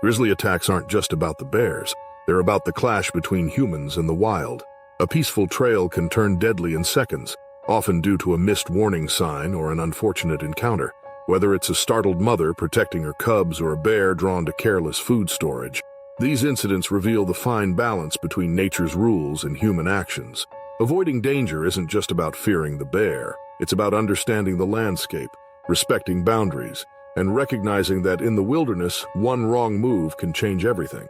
Grizzly attacks aren't just about the bears. They're about the clash between humans and the wild. A peaceful trail can turn deadly in seconds, often due to a missed warning sign or an unfortunate encounter. Whether it's a startled mother protecting her cubs or a bear drawn to careless food storage, these incidents reveal the fine balance between nature's rules and human actions. Avoiding danger isn't just about fearing the bear. It's about understanding the landscape, respecting boundaries, and recognizing that in the wilderness, one wrong move can change everything.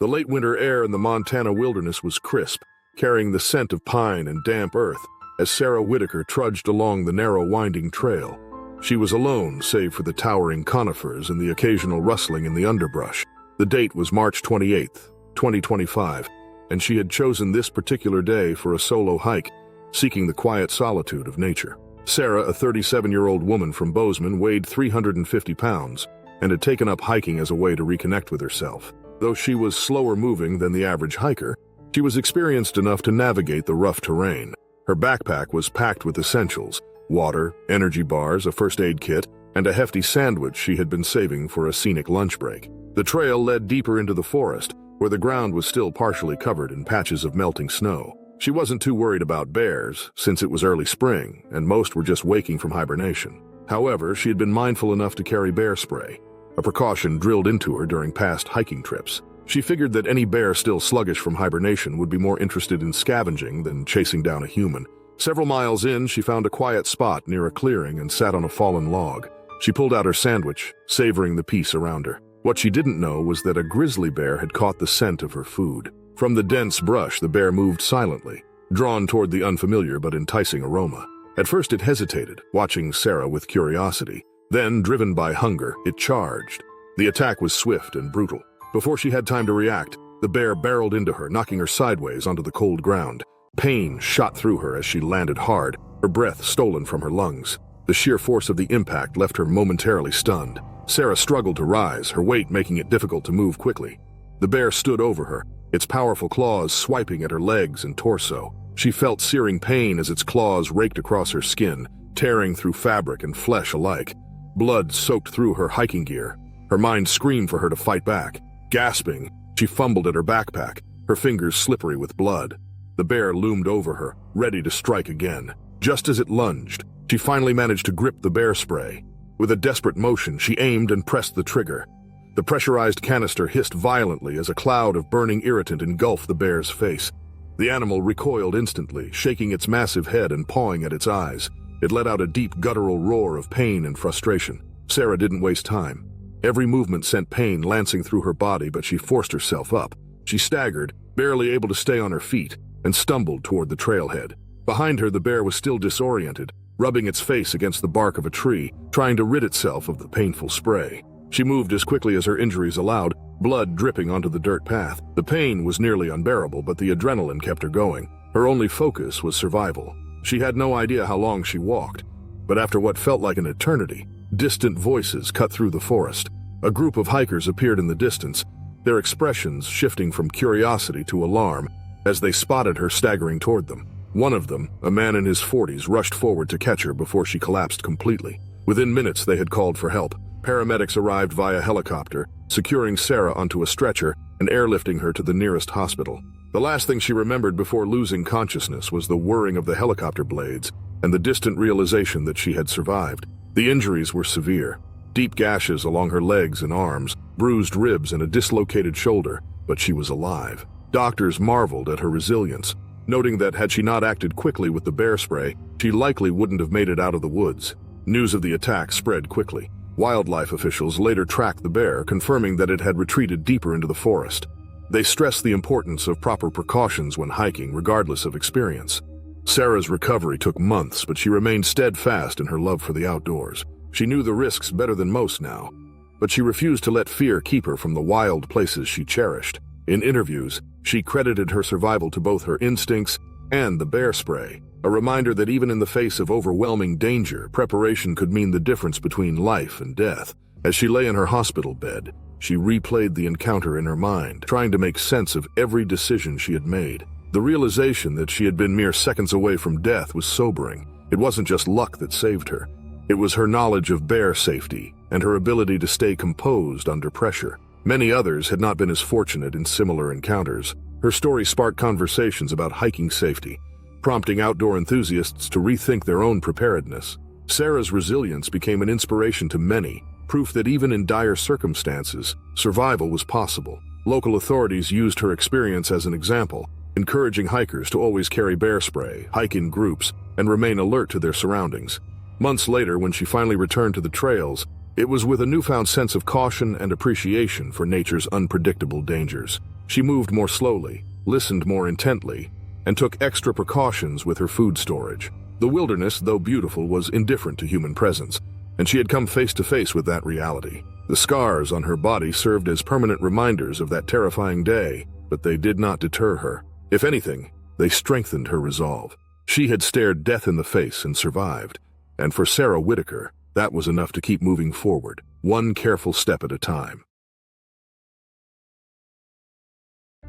The late winter air in the Montana wilderness was crisp, carrying the scent of pine and damp earth as Sarah Whitaker trudged along the narrow winding trail. She was alone, save for the towering conifers and the occasional rustling in the underbrush. The date was March 28th, 2025, and she had chosen this particular day for a solo hike, seeking the quiet solitude of nature. Sarah, a 37-year-old woman from Bozeman, weighed 350 pounds and had taken up hiking as a way to reconnect with herself. Though she was slower moving than the average hiker, she was experienced enough to navigate the rough terrain. Her backpack was packed with essentials: water, energy bars, a first aid kit, and a hefty sandwich she had been saving for a scenic lunch break. The trail led deeper into the forest, where the ground was still partially covered in patches of melting snow. She wasn't too worried about bears, since it was early spring, and most were just waking from hibernation. However, she had been mindful enough to carry bear spray, a precaution drilled into her during past hiking trips. She figured that any bear still sluggish from hibernation would be more interested in scavenging than chasing down a human. Several miles in, she found a quiet spot near a clearing and sat on a fallen log. She pulled out her sandwich, savoring the peace around her. What she didn't know was that a grizzly bear had caught the scent of her food. From the dense brush, the bear moved silently, drawn toward the unfamiliar but enticing aroma. At first it hesitated, watching Sarah with curiosity. Then, driven by hunger, it charged. The attack was swift and brutal. Before she had time to react, the bear barreled into her, knocking her sideways onto the cold ground. Pain shot through her as she landed hard, her breath stolen from her lungs. The sheer force of the impact left her momentarily stunned. Sarah struggled to rise, her weight making it difficult to move quickly. The bear stood over her, its powerful claws swiping at her legs and torso. She felt searing pain as its claws raked across her skin, tearing through fabric and flesh alike. Blood soaked through her hiking gear. Her mind screamed for her to fight back. Gasping, she fumbled at her backpack, her fingers slippery with blood. The bear loomed over her, ready to strike again. Just as it lunged, she finally managed to grip the bear spray. With a desperate motion, she aimed and pressed the trigger. The pressurized canister hissed violently as a cloud of burning irritant engulfed the bear's face. The animal recoiled instantly, shaking its massive head and pawing at its eyes. It let out a deep guttural roar of pain and frustration. Sarah didn't waste time. Every movement sent pain lancing through her body, but she forced herself up. She staggered, barely able to stay on her feet, and stumbled toward the trailhead. Behind her, the bear was still disoriented, rubbing its face against the bark of a tree, trying to rid itself of the painful spray. She moved as quickly as her injuries allowed, blood dripping onto the dirt path. The pain was nearly unbearable, but the adrenaline kept her going. Her only focus was survival. She had no idea how long she walked, but after what felt like an eternity, distant voices cut through the forest. A group of hikers appeared in the distance, their expressions shifting from curiosity to alarm as they spotted her staggering toward them. One of them, a man in his 40s, rushed forward to catch her before she collapsed completely. Within minutes, they had called for help. Paramedics arrived via helicopter, securing Sarah onto a stretcher and airlifting her to the nearest hospital. The last thing she remembered before losing consciousness was the whirring of the helicopter blades and the distant realization that she had survived. The injuries were severe. Deep gashes along her legs and arms, bruised ribs and a dislocated shoulder, but she was alive. Doctors marveled at her resilience, noting that had she not acted quickly with the bear spray, she likely wouldn't have made it out of the woods. News of the attack spread quickly. Wildlife officials later tracked the bear, confirming that it had retreated deeper into the forest. They stressed the importance of proper precautions when hiking, regardless of experience. Sarah's recovery took months, but she remained steadfast in her love for the outdoors. She knew the risks better than most now, but she refused to let fear keep her from the wild places she cherished. In interviews, she credited her survival to both her instincts and the bear spray, a reminder that even in the face of overwhelming danger, preparation could mean the difference between life and death. As she lay in her hospital bed, she replayed the encounter in her mind, trying to make sense of every decision she had made. The realization that she had been mere seconds away from death was sobering. It wasn't just luck that saved her. It was her knowledge of bear safety, and her ability to stay composed under pressure. Many others had not been as fortunate in similar encounters. Her story sparked conversations about hiking safety, prompting outdoor enthusiasts to rethink their own preparedness. Sarah's resilience became an inspiration to many, proof that even in dire circumstances, survival was possible. Local authorities used her experience as an example, encouraging hikers to always carry bear spray, hike in groups, and remain alert to their surroundings. Months later, when she finally returned to the trails, it was with a newfound sense of caution and appreciation for nature's unpredictable dangers. She moved more slowly, listened more intently, and took extra precautions with her food storage. The wilderness, though beautiful, was indifferent to human presence, and she had come face to face with that reality. The scars on her body served as permanent reminders of that terrifying day, but they did not deter her. If anything, they strengthened her resolve. She had stared death in the face and survived, and for Sarah Whitaker, that was enough to keep moving forward, one careful step at a time.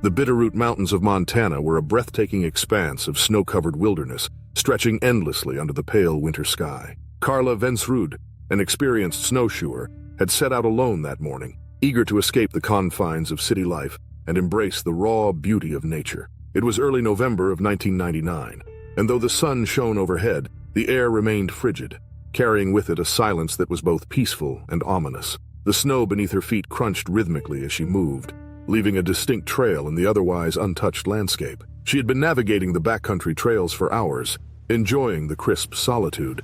The Bitterroot Mountains of Montana were a breathtaking expanse of snow-covered wilderness, stretching endlessly under the pale winter sky. Carla Vensrud, an experienced snowshoer, had set out alone that morning, eager to escape the confines of city life and embrace the raw beauty of nature. It was early November of 1999, and though the sun shone overhead, the air remained frigid, carrying with it a silence that was both peaceful and ominous. The snow beneath her feet crunched rhythmically as she moved, leaving a distinct trail in the otherwise untouched landscape. She had been navigating the backcountry trails for hours, enjoying the crisp solitude.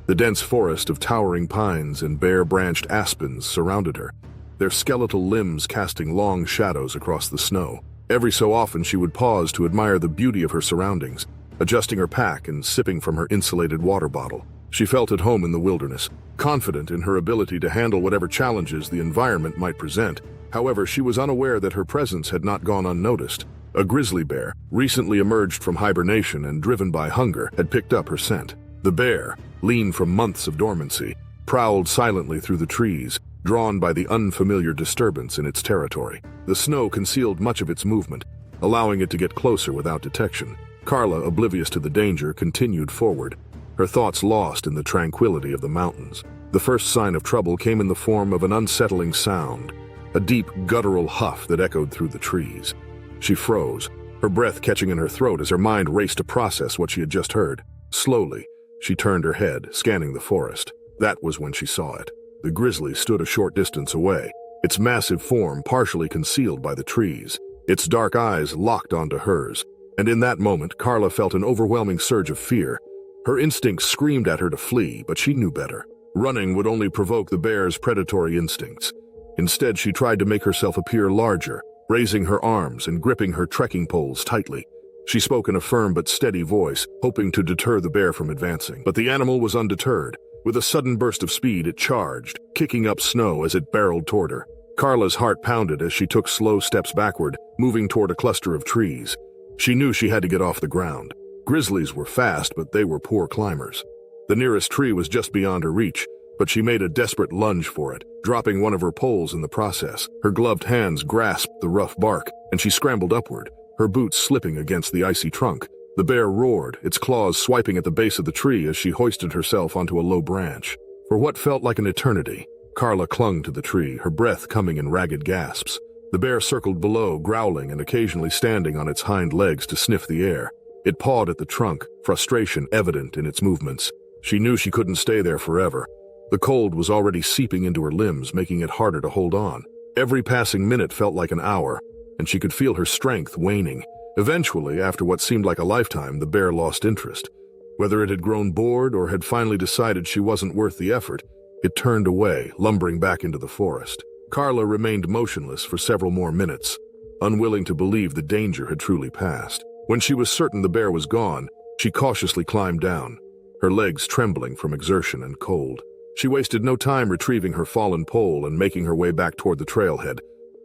The dense forest of towering pines and bare-branched aspens surrounded her, their skeletal limbs casting long shadows across the snow. Every so often she would pause to admire the beauty of her surroundings, adjusting her pack and sipping from her insulated water bottle. She felt at home in the wilderness, confident in her ability to handle whatever challenges the environment might present. However, she was unaware that her presence had not gone unnoticed. A grizzly bear, recently emerged from hibernation and driven by hunger, had picked up her scent. The bear, lean from months of dormancy, prowled silently through the trees, drawn by the unfamiliar disturbance in its territory. The snow concealed much of its movement, allowing it to get closer without detection. Carla, oblivious to the danger, continued forward, her thoughts lost in the tranquility of the mountains. The first sign of trouble came in the form of an unsettling sound, a deep, guttural huff that echoed through the trees. She froze, her breath catching in her throat as her mind raced to process what she had just heard. Slowly, she turned her head, scanning the forest. That was when she saw it. The grizzly stood a short distance away, its massive form partially concealed by the trees, its dark eyes locked onto hers. And in that moment, Carla felt an overwhelming surge of fear. Her instincts screamed at her to flee, but she knew better. Running would only provoke the bear's predatory instincts. Instead, she tried to make herself appear larger, raising her arms and gripping her trekking poles tightly. She spoke in a firm but steady voice, hoping to deter the bear from advancing. But the animal was undeterred. With a sudden burst of speed, it charged, kicking up snow as it barreled toward her. Carla's heart pounded as she took slow steps backward, moving toward a cluster of trees. She knew she had to get off the ground. Grizzlies were fast, but they were poor climbers. The nearest tree was just beyond her reach, but she made a desperate lunge for it, dropping one of her poles in the process. Her gloved hands grasped the rough bark, and she scrambled upward, her boots slipping against the icy trunk. The bear roared, its claws swiping at the base of the tree as she hoisted herself onto a low branch. For what felt like an eternity, Carla clung to the tree, her breath coming in ragged gasps. The bear circled below, growling and occasionally standing on its hind legs to sniff the air. It pawed at the trunk, frustration evident in its movements. She knew she couldn't stay there forever. The cold was already seeping into her limbs, making it harder to hold on. Every passing minute felt like an hour, and she could feel her strength waning. Eventually, after what seemed like a lifetime, the bear lost interest. Whether it had grown bored or had finally decided she wasn't worth the effort, it turned away, lumbering back into the forest. Carla remained motionless for several more minutes, unwilling to believe the danger had truly passed. When she was certain the bear was gone, she cautiously climbed down, her legs trembling from exertion and cold. She wasted no time retrieving her fallen pole and making her way back toward the trailhead.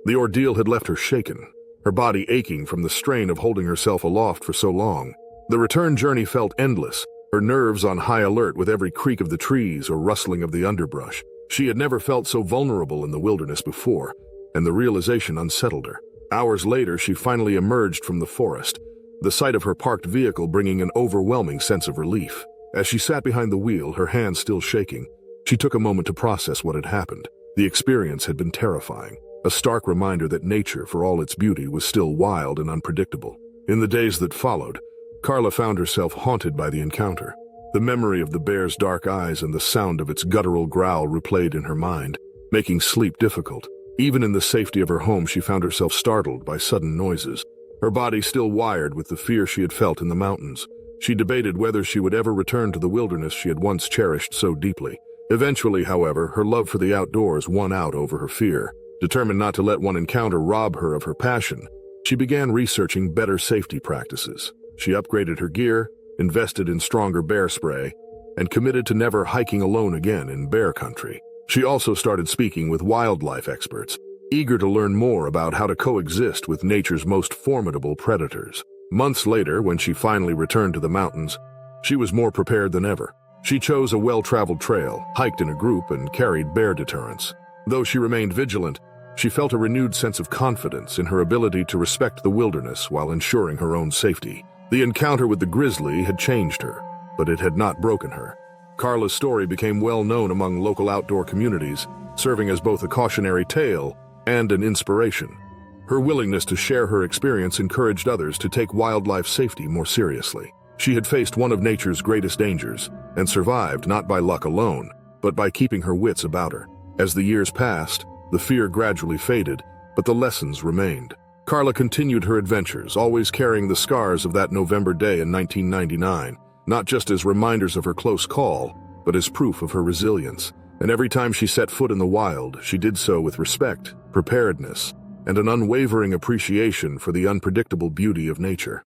The ordeal had left her shaken, her body aching from the strain of holding herself aloft for so long. The return journey felt endless, her nerves on high alert with every creak of the trees or rustling of the underbrush. She had never felt so vulnerable in the wilderness before, and the realization unsettled her. Hours later, she finally emerged from the forest, the sight of her parked vehicle bringing an overwhelming sense of relief. As she sat behind the wheel, her hands still shaking, She took a moment to process what had happened. The experience had been terrifying, a stark reminder that nature, for all its beauty, was still wild and unpredictable. In the days that followed, Carla found herself haunted by the encounter. The memory of the bear's dark eyes and the sound of its guttural growl replayed in her mind, making sleep difficult. Even in the safety of her home, she found herself startled by sudden noises, her body still wired with the fear she had felt in the mountains. She debated whether she would ever return to the wilderness she had once cherished so deeply. Eventually, however, her love for the outdoors won out over her fear. Determined not to let one encounter rob her of her passion, she began researching better safety practices. She upgraded her gear, invested in stronger bear spray, and committed to never hiking alone again in bear country. She also started speaking with wildlife experts, eager to learn more about how to coexist with nature's most formidable predators. Months later, when she finally returned to the mountains, she was more prepared than ever. She chose a well-traveled trail, hiked in a group, and carried bear deterrents. Though she remained vigilant, she felt a renewed sense of confidence in her ability to respect the wilderness while ensuring her own safety. The encounter with the grizzly had changed her, but it had not broken her. Carla's story became well known among local outdoor communities, serving as both a cautionary tale and an inspiration. Her willingness to share her experience encouraged others to take wildlife safety more seriously. She had faced one of nature's greatest dangers and survived not by luck alone, but by keeping her wits about her. As the years passed, the fear gradually faded, but the lessons remained. Carla continued her adventures, always carrying the scars of that November day in 1999, not just as reminders of her close call, but as proof of her resilience. And every time she set foot in the wild, she did so with respect, preparedness, and an unwavering appreciation for the unpredictable beauty of nature.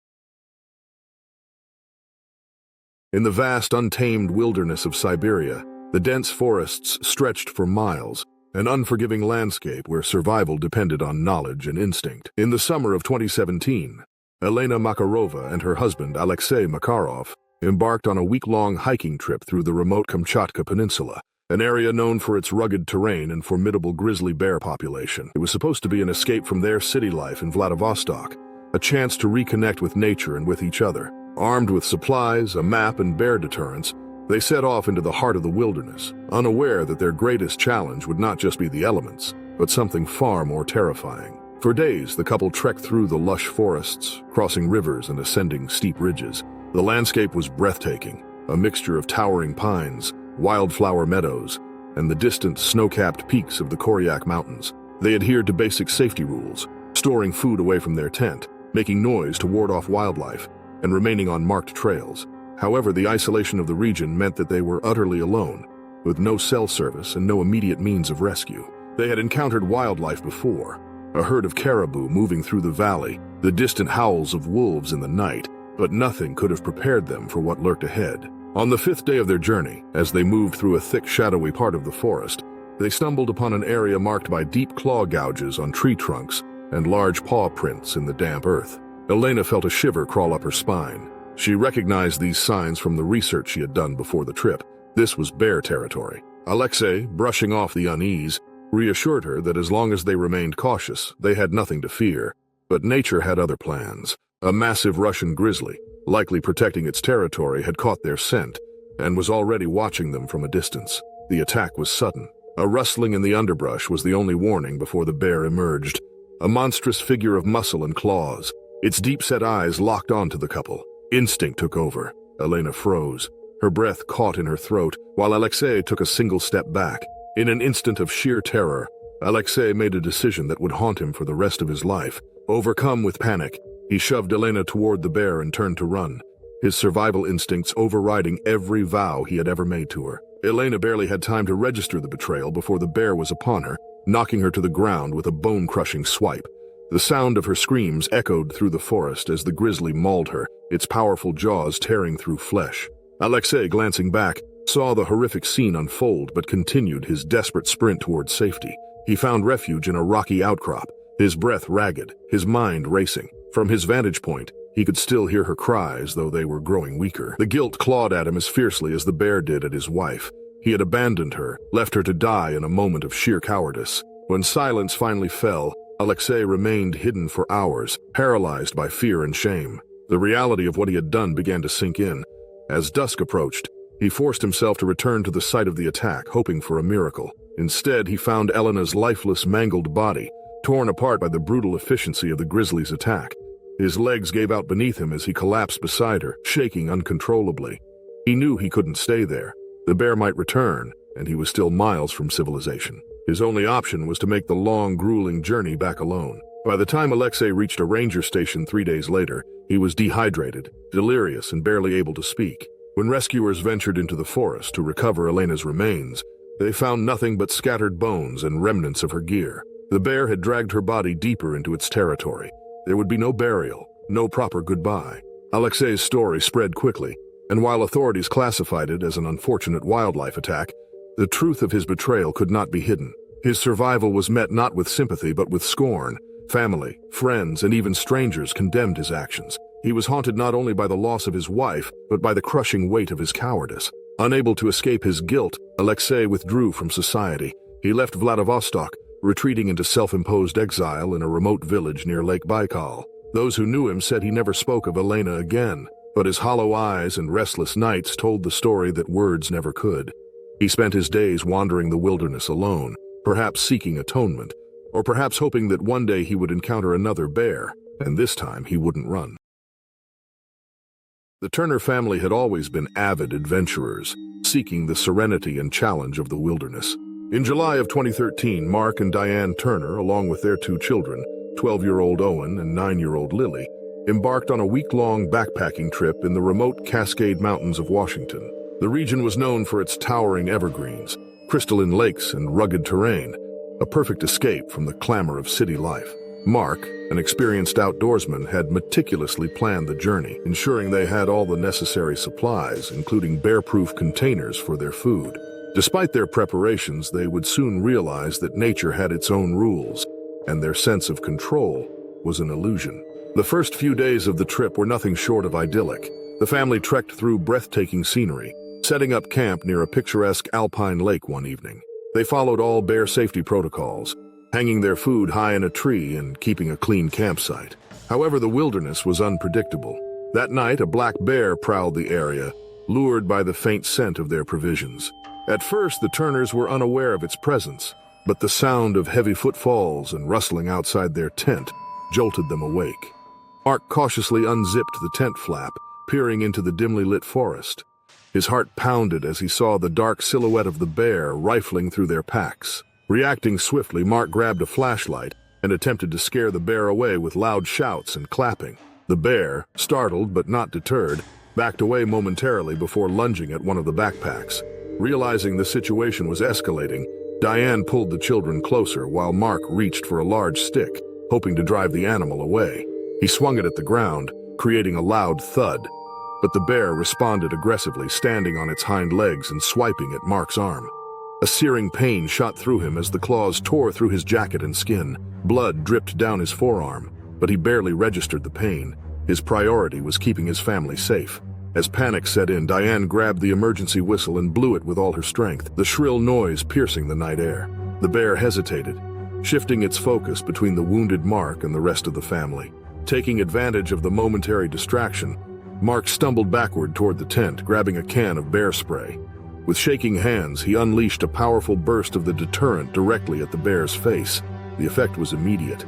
In the vast, untamed wilderness of Siberia, the dense forests stretched for miles, an unforgiving landscape where survival depended on knowledge and instinct. In the summer of 2017, Elena Makarova and her husband, Alexei Makarov, embarked on a week-long hiking trip through the remote Kamchatka Peninsula, an area known for its rugged terrain and formidable grizzly bear population. It was supposed to be an escape from their city life in Vladivostok, a chance to reconnect with nature and with each other. Armed with supplies, a map, and bear deterrents, they set off into the heart of the wilderness, unaware that their greatest challenge would not just be the elements, but something far more terrifying. For days, the couple trekked through the lush forests, crossing rivers and ascending steep ridges. The landscape was breathtaking, a mixture of towering pines, wildflower meadows, and the distant snow-capped peaks of the Koryak Mountains. They adhered to basic safety rules, storing food away from their tent, making noise to ward off wildlife, and remaining on marked trails. However, the isolation of the region meant that they were utterly alone, with no cell service and no immediate means of rescue. They had encountered wildlife before, a herd of caribou moving through the valley, the distant howls of wolves in the night, but nothing could have prepared them for what lurked ahead. On the fifth day of their journey, as they moved through a thick, shadowy part of the forest, they stumbled upon an area marked by deep claw gouges on tree trunks and large paw prints in the damp earth. Elena felt a shiver crawl up her spine. She recognized these signs from the research she had done before the trip. This was bear territory. Alexei, brushing off the unease, reassured her that as long as they remained cautious, they had nothing to fear. But nature had other plans. A massive Russian grizzly, likely protecting its territory, had caught their scent and was already watching them from a distance. The attack was sudden. A rustling in the underbrush was the only warning before the bear emerged. A monstrous figure of muscle and claws, its deep-set eyes locked onto the couple. Instinct took over. Elena froze. Her breath caught in her throat, while Alexei took a single step back. In an instant of sheer terror, Alexei made a decision that would haunt him for the rest of his life. Overcome with panic, he shoved Elena toward the bear and turned to run, his survival instincts overriding every vow he had ever made to her. Elena barely had time to register the betrayal before the bear was upon her, knocking her to the ground with a bone-crushing swipe. The sound of her screams echoed through the forest as the grizzly mauled her, its powerful jaws tearing through flesh. Alexei, glancing back, saw the horrific scene unfold but continued his desperate sprint towards safety. He found refuge in a rocky outcrop, his breath ragged, his mind racing. From his vantage point, he could still hear her cries, though they were growing weaker. The guilt clawed at him as fiercely as the bear did at his wife. He had abandoned her, left her to die in a moment of sheer cowardice. When silence finally fell, Alexei remained hidden for hours, paralyzed by fear and shame. The reality of what he had done began to sink in. As dusk approached, He forced himself to return to the site of the attack, hoping for a miracle. Instead, he found Elena's lifeless, mangled body, torn apart by the brutal efficiency of the grizzly's attack. His legs gave out beneath him as he collapsed beside her, shaking uncontrollably. He knew he couldn't stay there. The bear might return, and he was still miles from civilization. His only option was to make the long, grueling journey back alone. By the time Alexei reached a ranger station 3 days later, he was dehydrated, delirious, and barely able to speak. When rescuers ventured into the forest to recover Elena's remains, they found nothing but scattered bones and remnants of her gear. The bear had dragged her body deeper into its territory. There would be no burial, no proper goodbye. Alexei's story spread quickly, and while authorities classified it as an unfortunate wildlife attack, the truth of his betrayal could not be hidden. His survival was met not with sympathy but with scorn. Family, friends, and even strangers condemned his actions. He was haunted not only by the loss of his wife, but by the crushing weight of his cowardice. Unable to escape his guilt, Alexei withdrew from society. He left Vladivostok, retreating into self-imposed exile in a remote village near Lake Baikal. Those who knew him said he never spoke of Elena again, but his hollow eyes and restless nights told the story that words never could. He spent his days wandering the wilderness alone, perhaps seeking atonement, or perhaps hoping that one day he would encounter another bear, and this time he wouldn't run. The Turner family had always been avid adventurers, seeking the serenity and challenge of the wilderness. In July of 2013, Mark and Diane Turner, along with their 2 children, 12-year-old Owen and 9-year-old Lily, embarked on a week-long backpacking trip in the remote Cascade Mountains of Washington. The region was known for its towering evergreens, crystalline lakes, and rugged terrain, a perfect escape from the clamor of city life. Mark, an experienced outdoorsman, had meticulously planned the journey, ensuring they had all the necessary supplies, including bear-proof containers for their food. Despite their preparations, they would soon realize that nature had its own rules, and their sense of control was an illusion. The first few days of the trip were nothing short of idyllic. The family trekked through breathtaking scenery, setting up camp near a picturesque alpine lake one evening. They followed all bear safety protocols, hanging their food high in a tree and keeping a clean campsite. However, the wilderness was unpredictable. That night, a black bear prowled the area, lured by the faint scent of their provisions. At first, the Turners were unaware of its presence, but the sound of heavy footfalls and rustling outside their tent jolted them awake. Mark cautiously unzipped the tent flap, peering into the dimly lit forest. His heart pounded as he saw the dark silhouette of the bear rifling through their packs. Reacting swiftly, Mark grabbed a flashlight and attempted to scare the bear away with loud shouts and clapping. The bear, startled but not deterred, backed away momentarily before lunging at one of the backpacks. Realizing the situation was escalating, Diane pulled the children closer while Mark reached for a large stick, hoping to drive the animal away. He swung it at the ground, creating a loud thud, but the bear responded aggressively, standing on its hind legs and swiping at Mark's arm. A searing pain shot through him as the claws tore through his jacket and skin. Blood dripped down his forearm, but he barely registered the pain. His priority was keeping his family safe. As panic set in, Diane grabbed the emergency whistle and blew it with all her strength, the shrill noise piercing the night air. The bear hesitated, shifting its focus between the wounded Mark and the rest of the family. Taking advantage of the momentary distraction, Mark stumbled backward toward the tent, grabbing a can of bear spray. With shaking hands, he unleashed a powerful burst of the deterrent directly at the bear's face. The effect was immediate.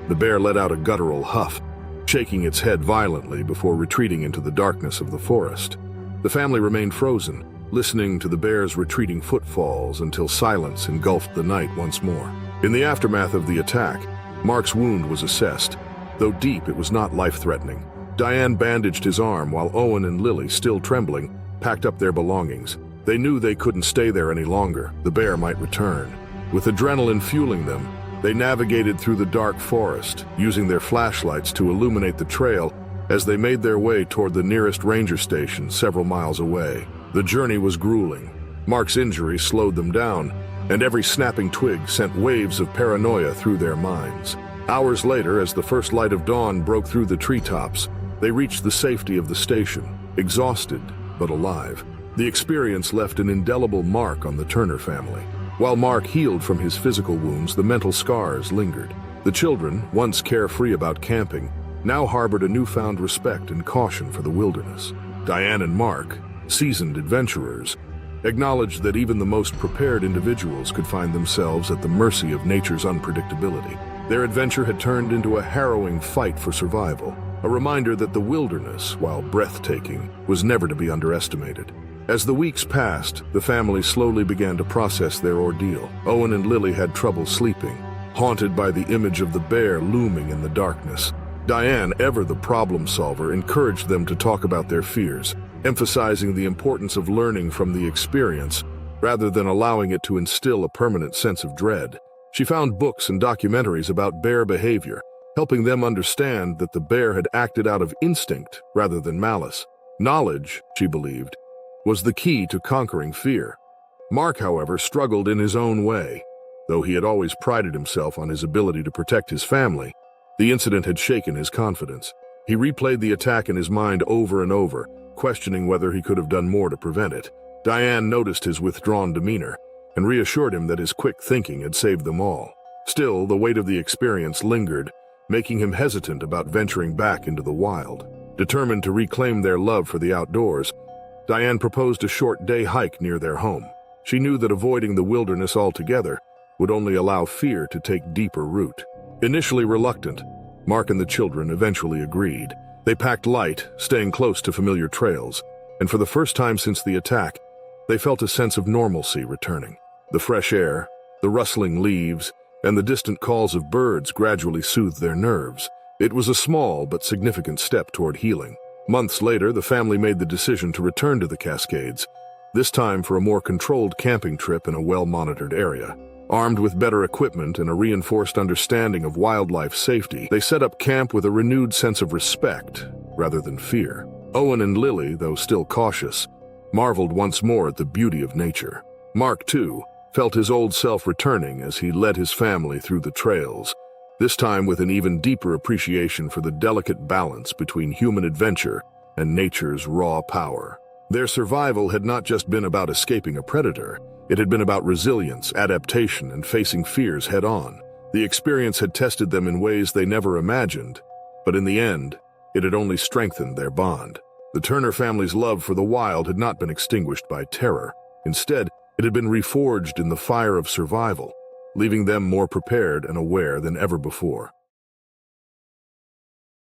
The bear let out a guttural huff, shaking its head violently before retreating into the darkness of the forest. The family remained frozen, listening to the bear's retreating footfalls until silence engulfed the night once more. In the aftermath of the attack, Mark's wound was assessed. Though deep, it was not life-threatening. Diane bandaged his arm while Owen and Lily, still trembling, packed up their belongings. They knew they couldn't stay there any longer. The bear might return. With adrenaline fueling them, they navigated through the dark forest, using their flashlights to illuminate the trail as they made their way toward the nearest ranger station several miles away. The journey was grueling. Mark's injury slowed them down, and every snapping twig sent waves of paranoia through their minds. Hours later, as the first light of dawn broke through the treetops, they reached the safety of the station, exhausted but alive. The experience left an indelible mark on the Turner family. While Mark healed from his physical wounds, the mental scars lingered. The children, once carefree about camping, now harbored a newfound respect and caution for the wilderness. Diane and Mark, seasoned adventurers, acknowledged that even the most prepared individuals could find themselves at the mercy of nature's unpredictability. Their adventure had turned into a harrowing fight for survival, a reminder that the wilderness, while breathtaking, was never to be underestimated. As the weeks passed, the family slowly began to process their ordeal. Owen and Lily had trouble sleeping, haunted by the image of the bear looming in the darkness. Diane, ever the problem solver, encouraged them to talk about their fears, emphasizing the importance of learning from the experience rather than allowing it to instill a permanent sense of dread. She found books and documentaries about bear behavior, helping them understand that the bear had acted out of instinct rather than malice. Knowledge, she believed, was the key to conquering fear. Mark, however, struggled in his own way. Though he had always prided himself on his ability to protect his family, the incident had shaken his confidence. He replayed the attack in his mind over and over, questioning whether he could have done more to prevent it. Diane noticed his withdrawn demeanor and reassured him that his quick thinking had saved them all. Still, the weight of the experience lingered, making him hesitant about venturing back into the wild. Determined to reclaim their love for the outdoors, Diane proposed a short day hike near their home. She knew that avoiding the wilderness altogether would only allow fear to take deeper root. Initially reluctant, Mark and the children eventually agreed. They packed light, staying close to familiar trails, and for the first time since the attack, they felt a sense of normalcy returning. The fresh air, the rustling leaves, and the distant calls of birds gradually soothed their nerves. It was a small but significant step toward healing. Months later, the family made the decision to return to the Cascades, this time for a more controlled camping trip in a well-monitored area. Armed with better equipment and a reinforced understanding of wildlife safety, they set up camp with a renewed sense of respect rather than fear. Owen and Lily, though still cautious, marveled once more at the beauty of nature. Mark, too, felt his old self returning as he led his family through the trails, this time with an even deeper appreciation for the delicate balance between human adventure and nature's raw power. Their survival had not just been about escaping a predator. It had been about resilience, adaptation, and facing fears head-on. The experience had tested them in ways they never imagined, but in the end, it had only strengthened their bond. The Turner family's love for the wild had not been extinguished by terror. Instead, it had been reforged in the fire of survival, leaving them more prepared and aware than ever before.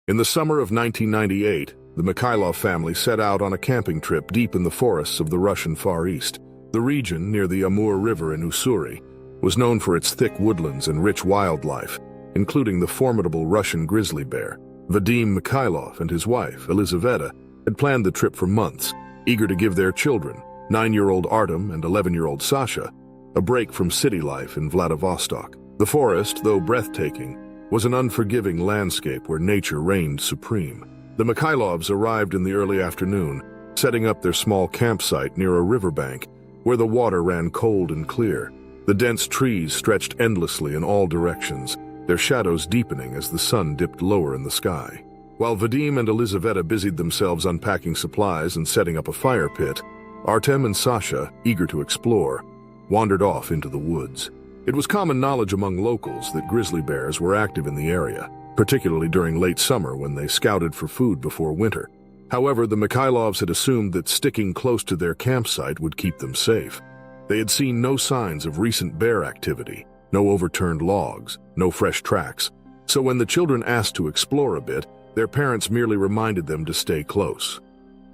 In the summer of 1998, the Mikhailov family set out on a camping trip deep in the forests of the Russian Far East. The region, near the Amur River in Ussuri, was known for its thick woodlands and rich wildlife, including the formidable Russian grizzly bear. Vadim Mikhailov and his wife, Elizaveta, had planned the trip for months, eager to give their children, 9-year-old Artem and 11-year-old Sasha, a break from city life in Vladivostok. The forest, though breathtaking, was an unforgiving landscape where nature reigned supreme. The Mikhailovs arrived in the early afternoon, setting up their small campsite near a riverbank where the water ran cold and clear. The dense trees stretched endlessly in all directions, their shadows deepening as the sun dipped lower in the sky. While Vadim and Elizaveta busied themselves unpacking supplies and setting up a fire pit, Artem and Sasha, eager to explore, wandered off into the woods. It was common knowledge among locals that grizzly bears were active in the area, particularly during late summer when they scouted for food before winter. However, the Mikhailovs had assumed that sticking close to their campsite would keep them safe. They had seen no signs of recent bear activity, no overturned logs, no fresh tracks. So when the children asked to explore a bit, their parents merely reminded them to stay close.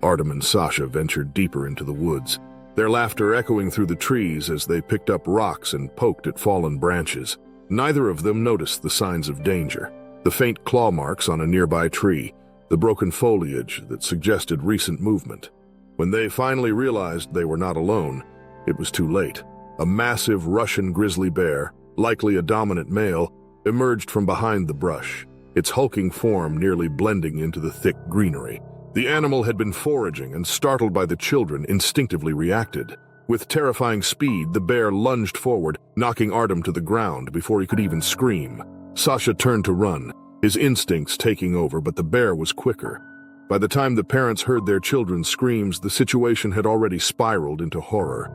Artem and Sasha ventured deeper into the woods, their laughter echoing through the trees as they picked up rocks and poked at fallen branches. Neither of them noticed the signs of danger: the faint claw marks on a nearby tree, the broken foliage that suggested recent movement. When they finally realized they were not alone, it was too late. A massive Russian grizzly bear, likely a dominant male, emerged from behind the brush, its hulking form nearly blending into the thick greenery. The animal had been foraging, and startled by the children, instinctively reacted. With terrifying speed, the bear lunged forward, knocking Artem to the ground before he could even scream. Sasha turned to run, his instincts taking over, but the bear was quicker. By the time the parents heard their children's screams, the situation had already spiraled into horror.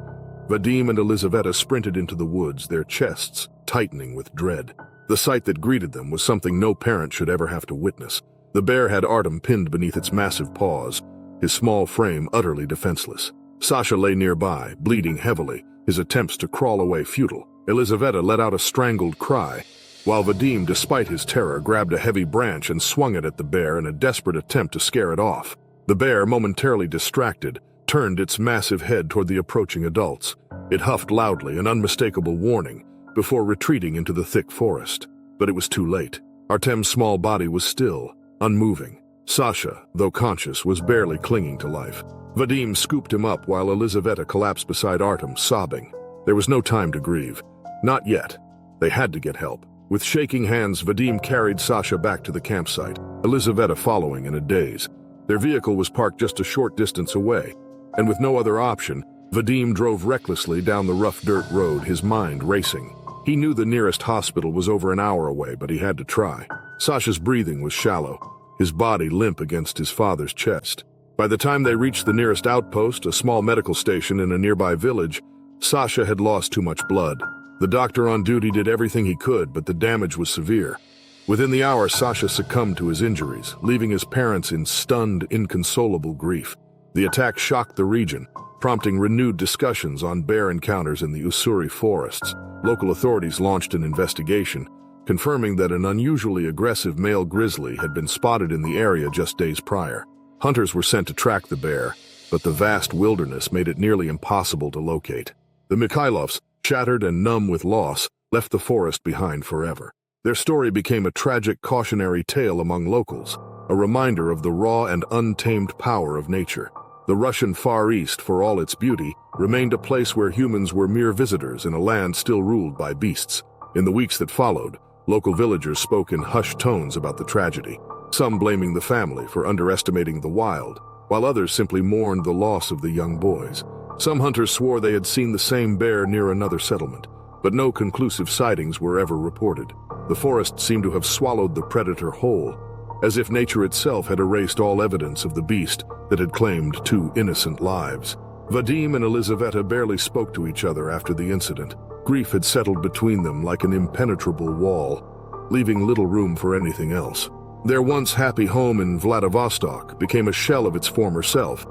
Vadim and Elizaveta sprinted into the woods, their chests tightening with dread. The sight that greeted them was something no parent should ever have to witness. The bear had Artem pinned beneath its massive paws, his small frame utterly defenseless. Sasha lay nearby, bleeding heavily, his attempts to crawl away futile. Elizaveta let out a strangled cry, while Vadim, despite his terror, grabbed a heavy branch and swung it at the bear in a desperate attempt to scare it off. The bear, momentarily distracted, turned its massive head toward the approaching adults. It huffed loudly, an unmistakable warning, before retreating into the thick forest. But it was too late. Artem's small body was still, unmoving. Sasha, though conscious, was barely clinging to life. Vadim scooped him up while Elizaveta collapsed beside Artem, sobbing. There was no time to grieve. Not yet. They had to get help. With shaking hands, Vadim carried Sasha back to the campsite, Elizaveta following in a daze. Their vehicle was parked just a short distance away, and with no other option, Vadim drove recklessly down the rough dirt road, his mind racing. He knew the nearest hospital was over an hour away, but he had to try. Sasha's breathing was shallow, his body limp against his father's chest. By the time they reached the nearest outpost, a small medical station in a nearby village, Sasha had lost too much blood. The doctor on duty did everything he could, but the damage was severe. Within the hour, Sasha succumbed to his injuries, leaving his parents in stunned, inconsolable grief. The attack shocked the region, prompting renewed discussions on bear encounters in the Ussuri forests. Local authorities launched an investigation, confirming that an unusually aggressive male grizzly had been spotted in the area just days prior. Hunters were sent to track the bear, but the vast wilderness made it nearly impossible to locate. The Mikhailovs, shattered and numb with loss, left the forest behind forever. Their story became a tragic cautionary tale among locals, a reminder of the raw and untamed power of nature. The Russian Far East, for all its beauty, remained a place where humans were mere visitors in a land still ruled by beasts. In the weeks that followed, local villagers spoke in hushed tones about the tragedy, some blaming the family for underestimating the wild, while others simply mourned the loss of the young boys. Some hunters swore they had seen the same bear near another settlement, but no conclusive sightings were ever reported. The forest seemed to have swallowed the predator whole, as if nature itself had erased all evidence of the beast that had claimed 2 innocent lives. Vadim and Elizaveta barely spoke to each other after the incident. Grief had settled between them like an impenetrable wall, leaving little room for anything else. Their once happy home in Vladivostok became a shell of its former self,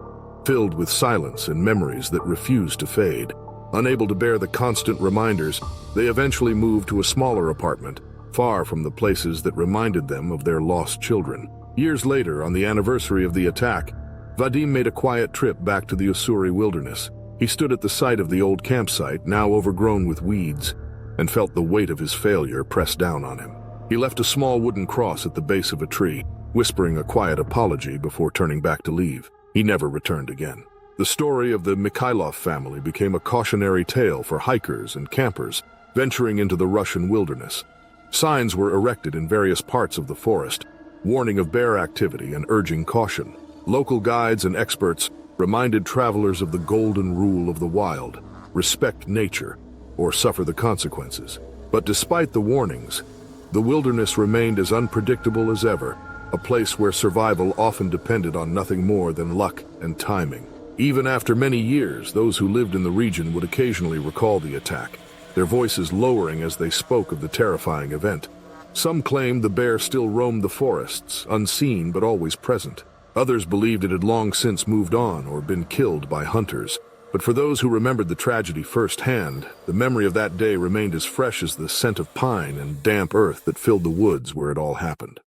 filled with silence and memories that refused to fade. Unable to bear the constant reminders, they eventually moved to a smaller apartment, far from the places that reminded them of their lost children. Years later, on the anniversary of the attack, Vadim made a quiet trip back to the Ussuri wilderness. He stood at the site of the old campsite, now overgrown with weeds, and felt the weight of his failure press down on him. He left a small wooden cross at the base of a tree, whispering a quiet apology before turning back to leave. He never returned again. The story of the Mikhailov family became a cautionary tale for hikers and campers venturing into the Russian wilderness. Signs were erected in various parts of the forest, warning of bear activity and urging caution. Local guides and experts reminded travelers of the golden rule of the wild: respect nature or suffer the consequences. But despite the warnings, the wilderness remained as unpredictable as ever, a place where survival often depended on nothing more than luck and timing. Even after many years, those who lived in the region would occasionally recall the attack, their voices lowering as they spoke of the terrifying event. Some claimed the bear still roamed the forests, unseen but always present. Others believed it had long since moved on or been killed by hunters. But for those who remembered the tragedy firsthand, the memory of that day remained as fresh as the scent of pine and damp earth that filled the woods where it all happened.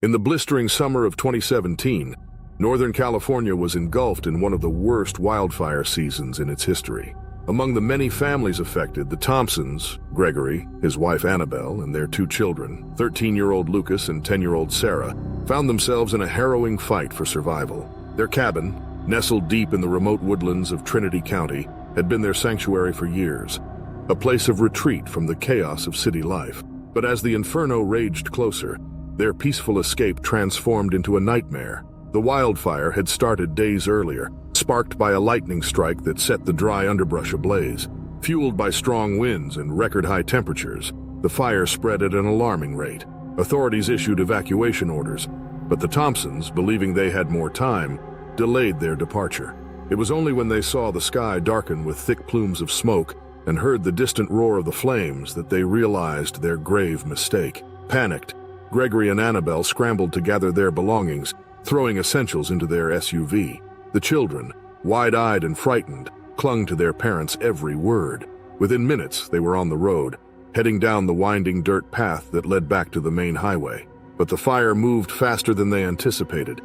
In the blistering summer of 2017, Northern California was engulfed in one of the worst wildfire seasons in its history. Among the many families affected, the Thompsons, Gregory, his wife Annabelle, and their 2 children, 13-year-old Lucas and 10-year-old Sarah, found themselves in a harrowing fight for survival. Their cabin, nestled deep in the remote woodlands of Trinity County, had been their sanctuary for years, a place of retreat from the chaos of city life. But as the inferno raged closer, their peaceful escape transformed into a nightmare. The wildfire had started days earlier, sparked by a lightning strike that set the dry underbrush ablaze. Fueled by strong winds and record-high temperatures, the fire spread at an alarming rate. Authorities issued evacuation orders, but the Thompsons, believing they had more time, delayed their departure. It was only when they saw the sky darken with thick plumes of smoke and heard the distant roar of the flames that they realized their grave mistake. Panicked, Gregory and Annabelle scrambled to gather their belongings, throwing essentials into their SUV. The children, wide-eyed and frightened, clung to their parents' every word. Within minutes, they were on the road, heading down the winding dirt path that led back to the main highway. But the fire moved faster than they anticipated.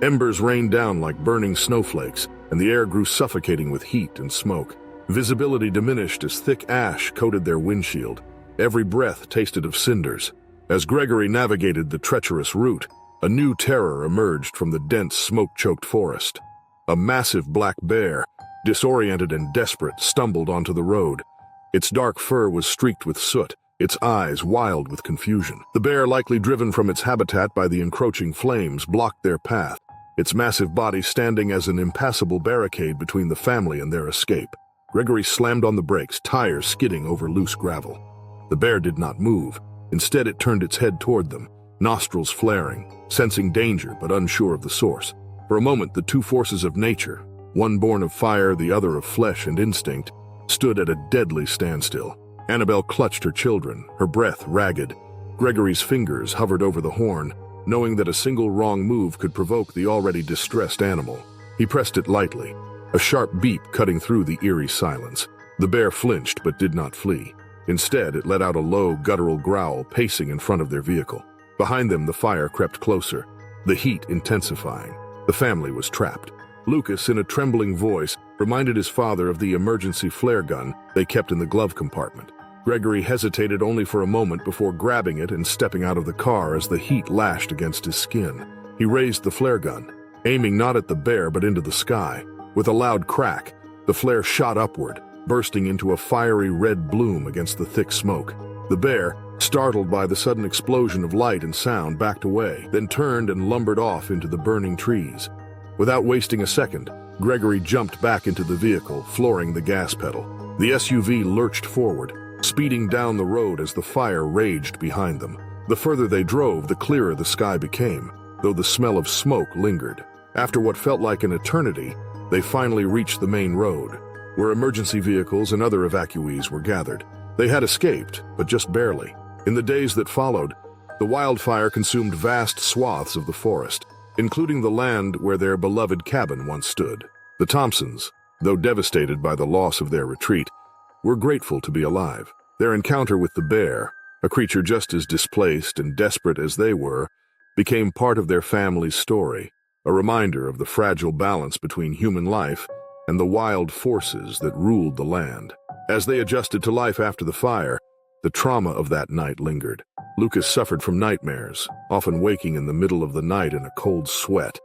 Embers rained down like burning snowflakes, and the air grew suffocating with heat and smoke. Visibility diminished as thick ash coated their windshield. Every breath tasted of cinders. As Gregory navigated the treacherous route, a new terror emerged from the dense, smoke-choked forest. A massive black bear, disoriented and desperate, stumbled onto the road. Its dark fur was streaked with soot, its eyes wild with confusion. The bear, likely driven from its habitat by the encroaching flames, blocked their path, its massive body standing as an impassable barricade between the family and their escape. Gregory slammed on the brakes, tires skidding over loose gravel. The bear did not move. Instead, it turned its head toward them, nostrils flaring, sensing danger but unsure of the source. For a moment, the two forces of nature, one born of fire, the other of flesh and instinct, stood at a deadly standstill. Annabelle clutched her children, her breath ragged. Gregory's fingers hovered over the horn, knowing that a single wrong move could provoke the already distressed animal. He pressed it lightly, a sharp beep cutting through the eerie silence. The bear flinched but did not flee. Instead, it let out a low, guttural growl, pacing in front of their vehicle. Behind them, the fire crept closer, the heat intensifying. The family was trapped. Lucas, in a trembling voice, reminded his father of the emergency flare gun they kept in the glove compartment. Gregory hesitated only for a moment before grabbing it and stepping out of the car as the heat lashed against his skin. He raised the flare gun, aiming not at the bear but into the sky. With a loud crack, the flare shot upward, bursting into a fiery red bloom against the thick smoke. The bear, startled by the sudden explosion of light and sound, backed away, then turned and lumbered off into the burning trees. Without wasting a second, Gregory jumped back into the vehicle, flooring the gas pedal. The SUV lurched forward, speeding down the road as the fire raged behind them. The further they drove, the clearer the sky became, though the smell of smoke lingered. After what felt like an eternity, they finally reached the main road, where emergency vehicles and other evacuees were gathered. They had escaped, but just barely. In the days that followed, the wildfire consumed vast swaths of the forest, including the land where their beloved cabin once stood. The Thompsons, though devastated by the loss of their retreat, were grateful to be alive. Their encounter with the bear, a creature just as displaced and desperate as they were, became part of their family's story, a reminder of the fragile balance between human life and the wild forces that ruled the land. As they adjusted to life after the fire, the trauma of that night lingered. Lucas suffered from nightmares, often waking in the middle of the night in a cold sweat,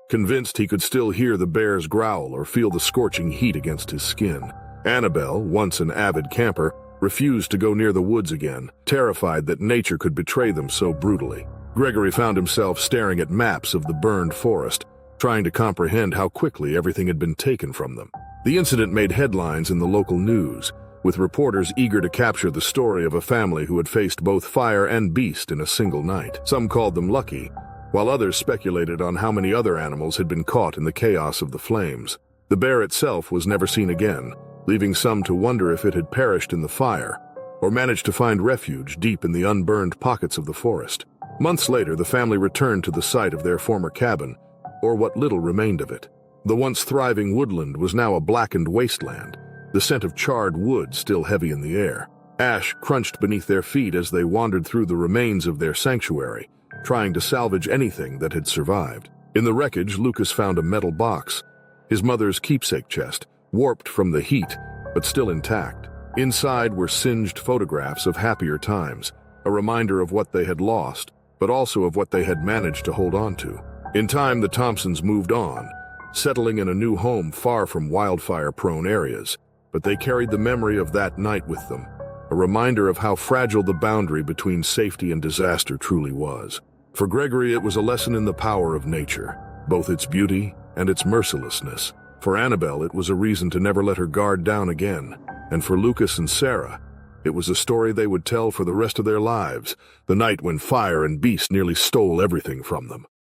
convinced he could still hear the bear's growl or feel the scorching heat against his skin. Annabelle, once an avid camper, refused to go near the woods again, terrified that nature could betray them so brutally. Gregory found himself staring at maps of the burned forest, trying to comprehend how quickly everything had been taken from them. The incident made headlines in the local news, with reporters eager to capture the story of a family who had faced both fire and beast in a single night. Some called them lucky, while others speculated on how many other animals had been caught in the chaos of the flames. The bear itself was never seen again, leaving some to wonder if it had perished in the fire or managed to find refuge deep in the unburned pockets of the forest. Months later, the family returned to the site of their former cabin, or what little remained of it. The once thriving woodland was now a blackened wasteland, the scent of charred wood still heavy in the air. Ash crunched beneath their feet as they wandered through the remains of their sanctuary, trying to salvage anything that had survived. In the wreckage, Lucas found a metal box, his mother's keepsake chest, warped from the heat, but still intact. Inside were singed photographs of happier times, a reminder of what they had lost, but also of what they had managed to hold on to. In time, the Thompsons moved on, settling in a new home far from wildfire-prone areas, but they carried the memory of that night with them, a reminder of how fragile the boundary between safety and disaster truly was. For Gregory, it was a lesson in the power of nature, both its beauty and its mercilessness. For Annabelle, it was a reason to never let her guard down again. And for Lucas and Sarah, it was a story they would tell for the rest of their lives, the night when fire and beast nearly stole everything from them.